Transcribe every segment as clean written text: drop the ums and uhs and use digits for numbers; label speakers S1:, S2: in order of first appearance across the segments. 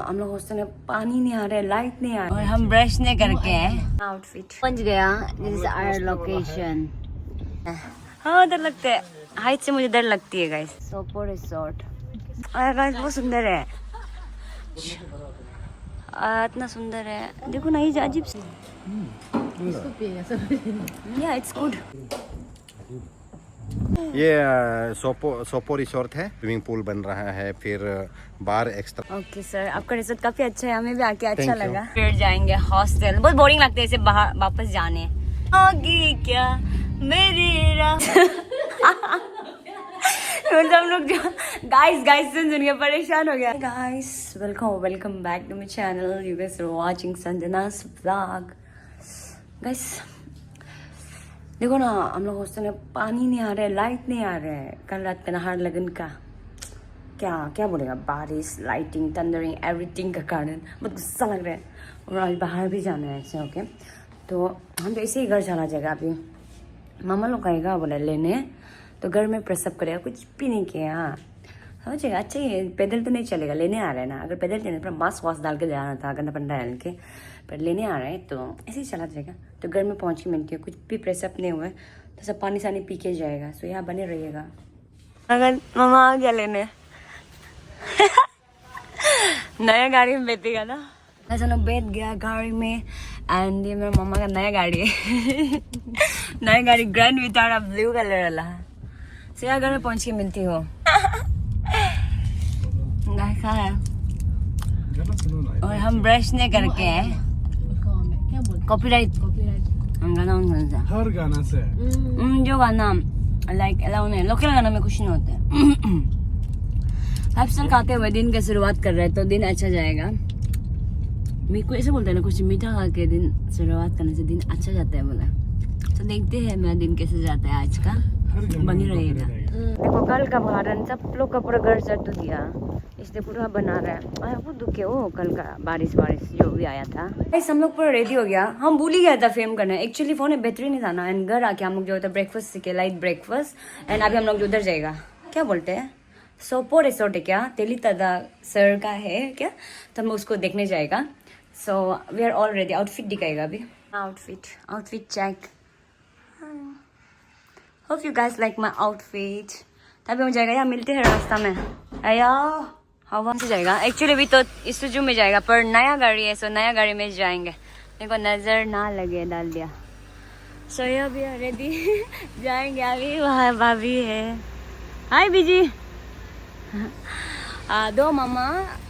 S1: हम लोग हॉस्टल में पानी नहीं आ रहा है, लाइट नहीं आ रहा है और हम ब्रश नहीं करके आउटफिट पहुंच गया। This is our location. हाँ डर लगता है, हाइट से मुझे डर लगती है गाइस। सोपो रिसोर्ट गाइस बहुत सुंदर है, इतना सुंदर है। देखो ना ये अजीब से या इट्स गुड।
S2: ये सोपो रिसोर्ट है, स्विमिंग पूल बन रहा है, फिर बार एक्स्ट्रा।
S1: ओके सर, आपका रिसोर्ट काफी अच्छा है, हमें भी आके अच्छा
S2: Thank you.
S1: लगा। फिर जाएंगे हॉस्टल, बहुत बोरिंग लगता है इसे बाहर वापस जाने। होगी क्या मेरी राह हम लोग जो गाइस सुन के परेशान हो गया। Guys welcome back to my channel. You guys are watching Sanjana's vlog. Guys देखो ना, हम लोग हॉस्टल में पानी नहीं आ रहा है, लाइट नहीं आ रहा है। कल रात का नहार लगन का क्या बोलेगा, बारिश, लाइटिंग, थंडरिंग, एवरीथिंग का कारण बहुत गुस्सा लग रहा है। और आज बाहर भी जाना है ऐसे। ओके तो हम तो ऐसे ही घर चला जाएगा। अभी मामा लोग आएगा बोला लेने, तो घर में प्रसव करेगा, कुछ भी नहीं किया समझेगा। अच्छा ही पैदल तो नहीं चलेगा, लेने आ रहा है ना। अगर पैदल चलने पर मास्क वास्क डाल के जाना था, गंदा पंडा डाल के, पर लेने आ रहा है तो ऐसे ही चला जाएगा। तो घर में पहुँच के मिलके कुछ भी प्रेसअप नहीं हुआ है तो सब पानी सानी पी के जाएगा। सो यहाँ बने रहिएगा। अगर मामा आ गया लेने नया गाड़ी में बैठेगा ना, ऐसा ना बैठ गया गाड़ी में। एंड ये मेरा मामा का नया गाड़ी है नया गाड़ी ग्रैंड विटारा ब्लू कलर वाला। सो यहाँ घर में पहुँच के मिलती हो खा है। और हम ब्रश नहीं करके कॉपीराइट गाना
S3: हर गाना से
S1: जो गाना लाइक अलाउ नहीं, लोकल गाना में कुछ नहीं होता है। हफ्सर खाते हुए दिन की शुरुआत कर रहे हैं तो दिन अच्छा जाएगा। मेरे को ऐसे बोलते हैं ना, कुछ मीठा खा के दिन शुरुआत करने से दिन अच्छा जाता है बोला। तो देखते हैं मेरा दिन कैसे जाता है आज का, बनी रहेगा। देखो कल का भारन सब लोग का पूरा घर सर तो दिया, इसलिए पूरा बना रहा है। वो दुखे हो कल का बारिश जो भी आया था। हम लोग पूरा रेडी हो गया। हम भूल ही गया था फिल्म करना, एक्चुअली फोन में बैटरी नहीं था ना। एंड घर आके हम लोग जो होता है ब्रेकफास्ट सीखे, लाइट ब्रेकफास्ट। एंड अभी हम लोग जो उधर जाएगा, क्या बोलते हैं, सोपो रिसोर्ट है क्या, तेली तदा सर का है क्या, तो हम उसको देखने जाएगा। So we are all ready. Outfit दिखाएगा अभी, outfit check. Hope you guys like my outfit. तभी हम जाएगा, यहाँ मिलते हैं रास्ता में। अया हवा से जाएगा एक्चुअली, अभी तो इसुजू में जाएगा, पर नया गाड़ी है सो नया गाड़ी में जाएंगे। मेरे को नजर ना लगे, डाल दिया। सो ये अभी रेडी जाएंगे। अभी वहाँ भाभी है, हाय बीजी। दो मामा,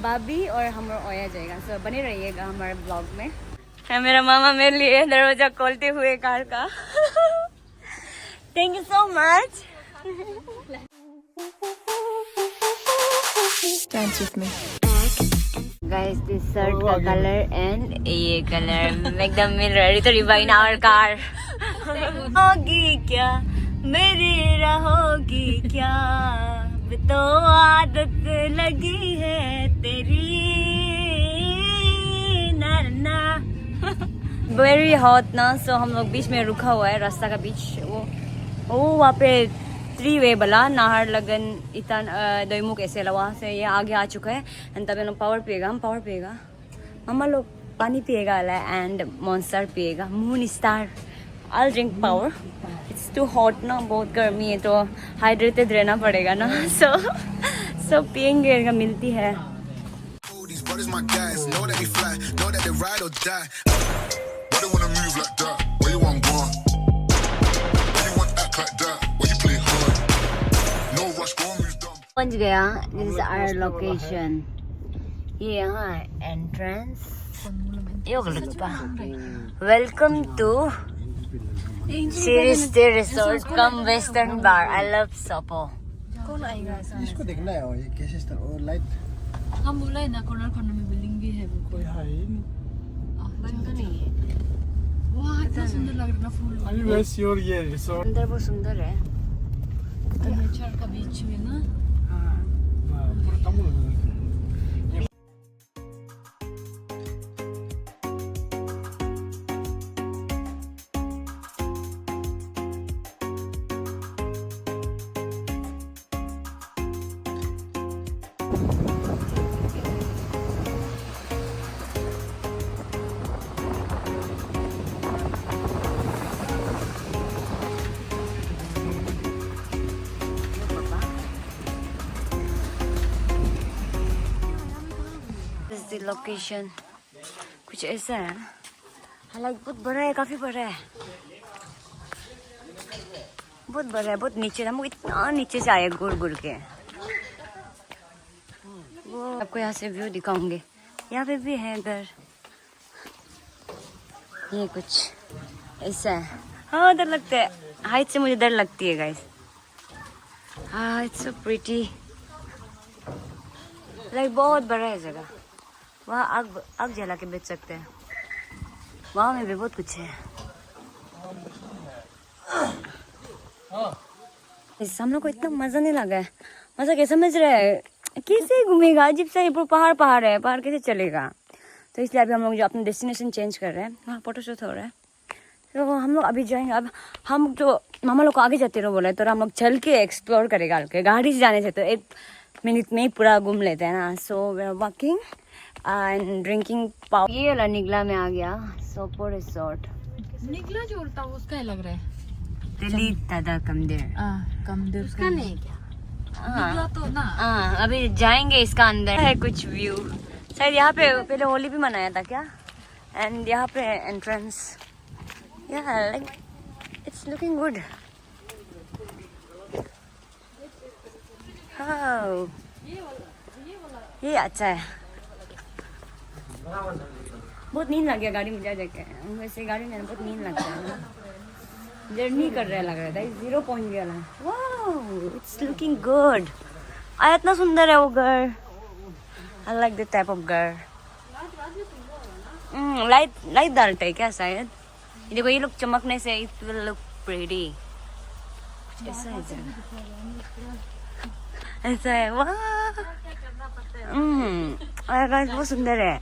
S1: भाभी और हम लोग ओया जाएगा। सो बने रहिएगा हमारे ब्लॉग में। मेरा मामा मेरे लिए दरवाजा खोलते हुए कार का thank you so much.
S4: Dance with me.
S1: Guys, this shirt का कलर एंड ये कलर एकदम मिल रहा है। तो रिवाइन आवर कार होगी क्या मेरी रहोगी क्या, तो आदत लगी है तेरी ना ना। वेरी हॉट ना। सो हम लोग बीच में रुका हुआ है, रास्ता का बीच। वो वहाँ पे 3 वे बला नाहर लगन इतन दोईमुख ऐसे वहाँ से ये आगे आ चुका है। एंड तभी लोग पावर पिएगा, हम पावर पिएगा, मम्मा लोग पानी पिएगा एंड मॉन्स्टर पिएगा, moon star. I'll drink power. It's too hot ना, बहुत गर्मी है तो हाइड्रेटेड रहना पड़ेगा ना। सो पियेंगे, मिलती है। पहुंच गया। This is our location. ये यहाँ entrance. Welcome to Siriste resort cum western bar. I love Sopo.
S4: कौन आएगा?
S3: इसको देखना है, ये कैसे स्टार और लाइट।
S4: हम बोला है ना कॉर्नर में बिल्डिंग भी है। वो
S3: कोई है ही नहीं।
S1: बंद नहीं है।
S4: वाह इतना सुंदर लग रहा है ना फूल।
S3: Are you guys sure ये रिसोर्ट
S1: अंदर बहुत सुंदर है।
S4: नेचर का बीच में ना।
S3: पूरा तमिल है।
S1: द लोकेशन कुछ ऐसा है। हालांकि बहुत बड़ा है, काफी बड़ा है, बहुत बड़ा है, बहुत नीचे। हम इतना नीचे से आए घूर घूर के। वो आपको यहाँ से व्यू दिखाऊंगे। यहाँ पे भी है घर, ये कुछ ऐसा है। हाँ डर लगता है, हाइट से मुझे डर लगती है गाइस। हाँ इट्स सो प्रिटी, लाइक बहुत बड़ा है जगह। वहाँ आग जला के बेच सकते हैं, वहाँ में भी बहुत कुछ है। हम लोग को इतना मजा नहीं लगा है। मजा कैसे समझ रहा है, कैसे घूमेगा, अजीब सा पहाड़ पहाड़ है, पहाड़ कैसे चलेगा। तो इसलिए अभी हम लोग जो अपना डेस्टिनेशन चेंज कर रहे हैं, वहाँ फोटो शूट हो रहा है। तो हम लोग अभी जाएंगे। अब हम जो मामा लोग को आगे जाते रहो बोले, तो हम लोग चल के एक्सप्लोर करेगा। गाड़ी से जाने से तो 1 मिनट में ही पूरा घूम लेते हैं ना। So we are walking and drinking पाव। ये वाला निगला में आ गया, सोपो रिसोर्ट।
S4: निकला जो उल्टा उसका ही लग रहा है।
S1: दिल्ली दादा कमदेर।
S4: कमदेर उसका नहीं क्या? निकला तो ना।
S1: अभी जाएंगे इसका अंदर है कुछ व्यू। शायद यहाँ पे पहले होली भी मनाया था क्या। एंड यहाँ पे entrance, like it's looking good. ये अच्छा है। बहुत नींद लग गया गाड़ी में जा जाके। वैसे गाड़ी में बहुत नींद लगता है, जर्नी कर रहा है लग रहा था। 0 पहुंच गया ना। Wow it's looking good. इतना सुंदर है वो घर। I like the type of घर। लाइट डालते हैं क्या शायद। ये देखो, ये लोग चमकने से इट विल लुक प्रीटी। ऐसा है ऐसा है। वाह बहुत सुंदर है।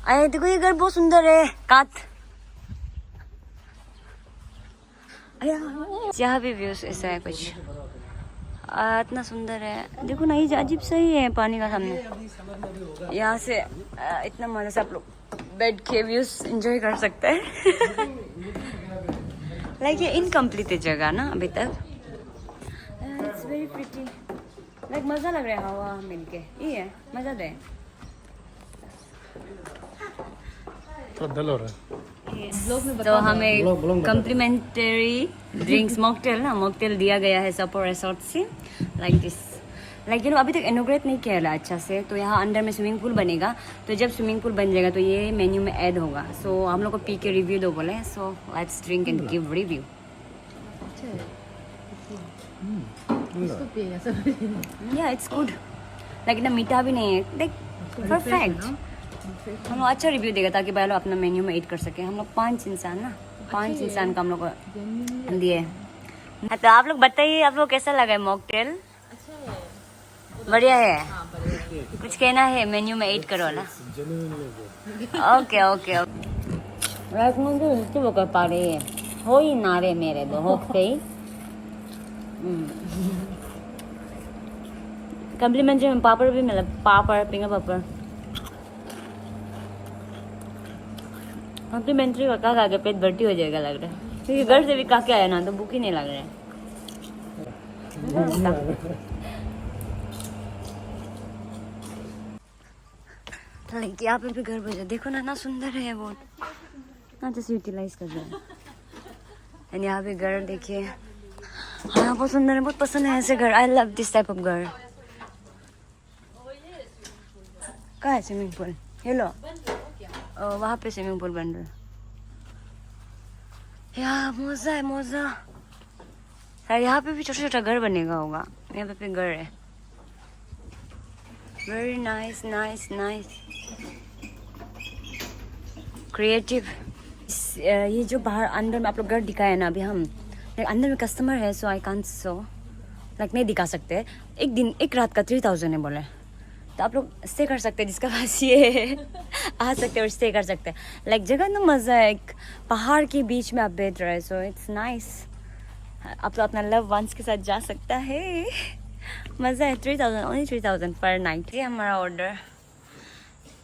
S1: अरे देखो ये घर बहुत सुंदर है। काट यहाँ भी व्यूज ऐसा है कुछ। इतना सुंदर है, देखो ना, ये अजीब सा ही है पानी का सामने। यहाँ से इतना मजा से आप लोग बैठ के व्यूज एंजॉय कर सकते हैं। लाइक ये इनकम्प्लीट है जगह ना अभी तक। इट्स वेरी प्रिटी, लाइक मजा लग रहा है हवा मिलके। ये है मजा दे।
S3: थोड़ा डल हो रहा है।
S1: तो हमें कम्प्लीमेंट्री ड्रिंक्स मॉकटेल दिया गया है सपो रिसोर्ट से। लाइक दिस, लाइक अभी तक इनोग्रेट नहीं किया है अच्छा से। तो यहाँ अंदर में स्विमिंग पूल बनेगा। तो जब स्विमिंग पूल बन जाएगा तो ये मेन्यू में ऐड होगा। सो हम लोग को पी के रिव्यू दो बोले। So let's drink and give review. या इट्स गुड, लाइक इतना मीठा भी नहीं है, लाइक परफेक्ट। हम लोग अच्छा रिव्यू देगा ताकि भाई लोग अपना मेन्यू में ऐड कर सके। हम लोग 5 इंसान ना, 5 इंसान का हम लोग को दिए। तो आप लोग बताइए, आप लोग कैसा लगा है मॉकटेल? बढ़िया है। कुछ कहना है मेन्यू में ऐड करो ना। ओके ओके रात मुझे वो कर पा रही है हो ही ना रे मेरे दो होते ही। कम्प्लीमेंट्री में पापड़ भी मिला, पापड़ पिंगा पापड़ कम्प्लीमेंट्री का खा के पेट भर्ती हो जाएगा लग रहा है। क्योंकि घर से भी खा के आया ना तो भूख ही नहीं लग रहा है। लाइक यहाँ पे भी घर बजा, देखो ना ना सुंदर है वो ना, जैसे यूटिलाइज कर रहे हैं। एंड यहाँ पे घर देखिए, हाँ बहुत सुंदर है, बहुत पसंद है ऐसे घर। I love this type of घर। कहाँ है स्विमिंग पूल? हेलो, वहाँ पे स्विमिंग पूल बन रहा है। यार मजा है मजा। यार यहाँ पे भी छोटा छोटा घर बनेगा होगा। यहाँ पे घर है। Very nice nice nice, creative. ये जो बाहर अंदर में आप लोग घर दिखाया ना अभी हम, अंदर में कस्टमर है सो आई कांट सो लाइक नहीं दिखा सकते। एक दिन एक रात का 3000 है बोले। तो आप लोग स्टे कर सकते हैं, जिसका पास ये है आ सकते हैं और स्टे कर सकते हैं। लाइक जगह ना मज़ा है, एक पहाड़ के बीच में आप बैठ रहे हैं। So it's nice. आप लोग अपना लव वंस के साथ जा सकता है। मज़ा है। 3000, ओनली 3000 पर नाइट। ये हमारा ऑर्डर।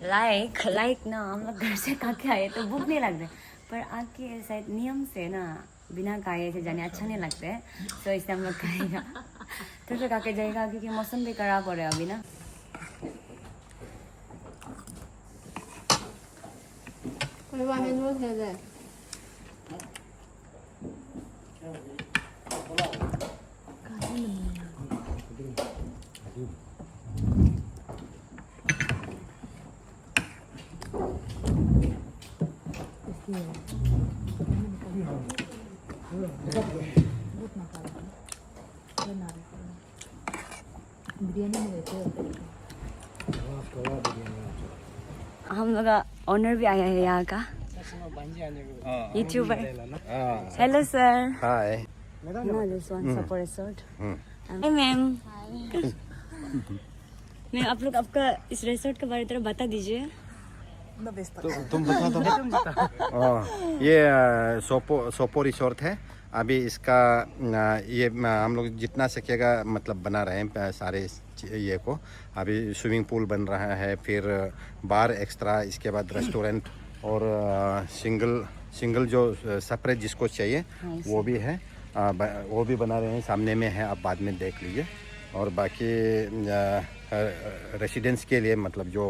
S1: लाइक ना हम लोग घर से खा के आए तो भूख नहीं लग रही, पर आके शायद नियम से ना बिना खाए से जाने अच्छा नहीं लगता है। तो इससे हम लोग खाएगा तो खा के जाएगा, क्योंकि मौसम भी खराब हो रहा है अभी ना।
S4: May bahay mo sila.
S1: हम लोग का ऑनर भी आया है यहाँ का, YouTuber. Hello sir.
S2: Hi.
S1: No, this one Sapo Resort. Hi ma'am. Ma'am आप लोग आपका इस रिसोर्ट के बारे में बता दीजिए।
S2: तुम बता दो। ये सोपो रिसोर्ट है। अभी इसका ये हम लोग जितना सकेगा मतलब बना रहे हैं सारे ये को। अभी स्विमिंग पूल बन रहा है, फिर बार एक्स्ट्रा, इसके बाद रेस्टोरेंट और सिंगल जो सेपरेट जिसको चाहिए वो भी है। वो भी बना रहे हैं, सामने में है, आप बाद में देख लीजिए। और बाकी रेसिडेंट्स के लिए मतलब जो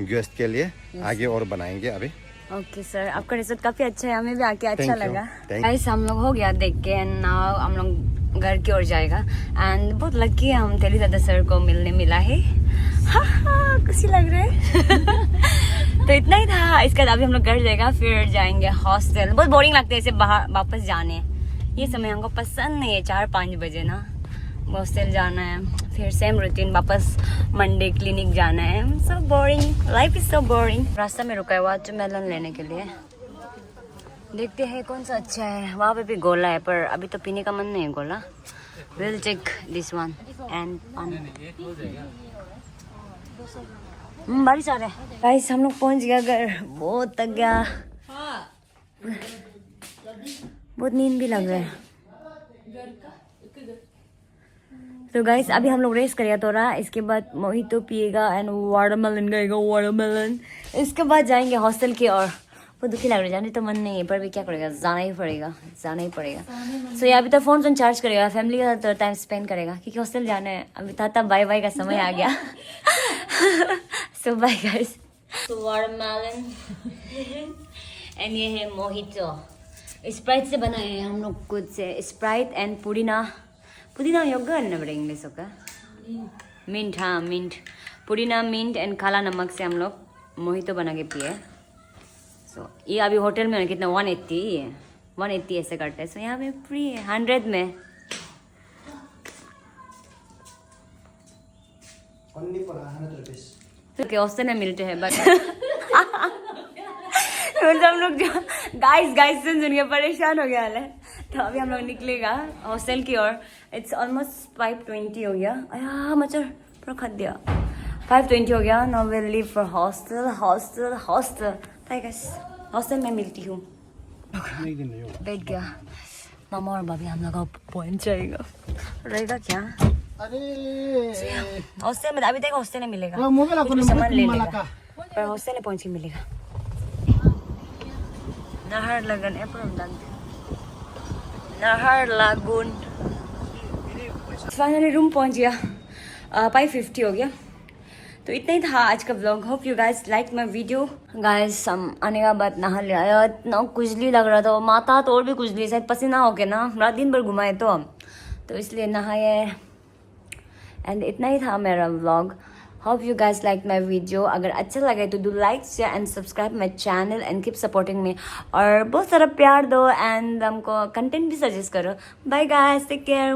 S2: गेस्ट के लिए आगे और बनाएंगे अभी।
S1: ओके सर, आपका रिसोर्ट काफी अच्छा है, हमें भी आके अच्छा
S2: Thank you.
S1: लगा।
S2: Thank
S1: गाइस हम लोग हो गया देख के, एंड नाउ हम लोग घर की ओर जाएगा। एंड बहुत लकी है, हम तेली दादा सर को मिलने मिला है। हाँ खुशी लग रहा है। तो इतना ही था, इसके बाद अभी हम लोग घर जाएगा, फिर जाएंगे हॉस्टल। बहुत बोरिंग लगता है इसे बाहर वापस जाने, ये समय हमको पसंद नहीं है। 4-5 बजे ना हॉस्टल जाना है, फिर सेम रूटीन वापस मंडे क्लिनिक जाना है। So boring, life is so boring. रास्ता में रुका है वाटरमेलन लेने के लिए, देखते हैं कौन सा अच्छा है। वहाँ पे भी गोला है, पर अभी तो पीने का मन नहीं है गोला। Will check this one and पानी। बारिश आ रहा है। गाइस हम लोग पहुँच गया घर, बहुत थक गया, बहुत नींद भी लग रहा है। तो गाइस अभी हम लोग रेस्ट करेगा थोड़ा, इसके बाद मोहितो पिएगा एंड वाटरमेलन खाएगा, वाटरमेलन। इसके बाद जाएंगे हॉस्टल की ओर। बहुत दुखी लग रहा है, जाने तो मन नहीं है, पर भी क्या करेगा, जाना ही पड़ेगा। सो ये अभी तो फोन चार्ज करेगा, फैमिली के साथ तो टाइम स्पेंड करेगा, क्योंकि हॉस्टल जाना है। अभी था बाय बाय का समय आ गया। सो बाय गाइस। तो वाटरमेलन एंड ये है मोहितो, स्प्राइट से बनाए हैं हम लोग खुद से। स्प्राइट एंड पुदीना योगर्ट ना बड़े इंग्लिश का मिंट। हाँ मिंट, पुदीना मिंट एंड काला नमक से हम लोग मोहितो बना के पिए। सो ये अभी होटल में कितना 180 ऐसे करते हैं। सो यहाँ पे फ्री है 100 में। तो हॉस्टल में मिलते हैं बस। हम लोग जो गाइस सुन के परेशान हो गया है। तो अभी हम लोग निकलेगा हॉस्टल की ओर। इट्स ऑलमोस्ट 5:20 हो गया। आया मचर पूरा खा दिया। 5:20 हो गया। Now will leave for hostel. Bye guys, hostel में मिलती हूँ। बैठ गया मामा और भाभी, हम लोग पहुंच जाएगा। रहेगा क्या हॉस्टल में? अभी तक हॉस्टल में मिलेगा, कुछ सामान ले लेगा, पर हॉस्टल में पहुंच के मिलेगा। Nahar Lagoon। फाइनली रूम पहुंच गया। 5:50 हो गया। तो इतना ही था आज का vlog. Hope you guys like my video. Guys हम आने का बाद नहा लिया, इतना खुजली लग रहा था, माथा तो और भी खुजली, शायद पसीना हो गया ना, रात दिन भर घुमाए तो इसलिए नहाए। एंड इतना ही था मेरा vlog. Hope you guys liked my video. अगर अच्छा लगे तो do like, share and subscribe my channel and keep supporting me. और बहुत सारा प्यार दो एंड हमको कंटेंट भी सजेस्ट करो। Bye guys, take care.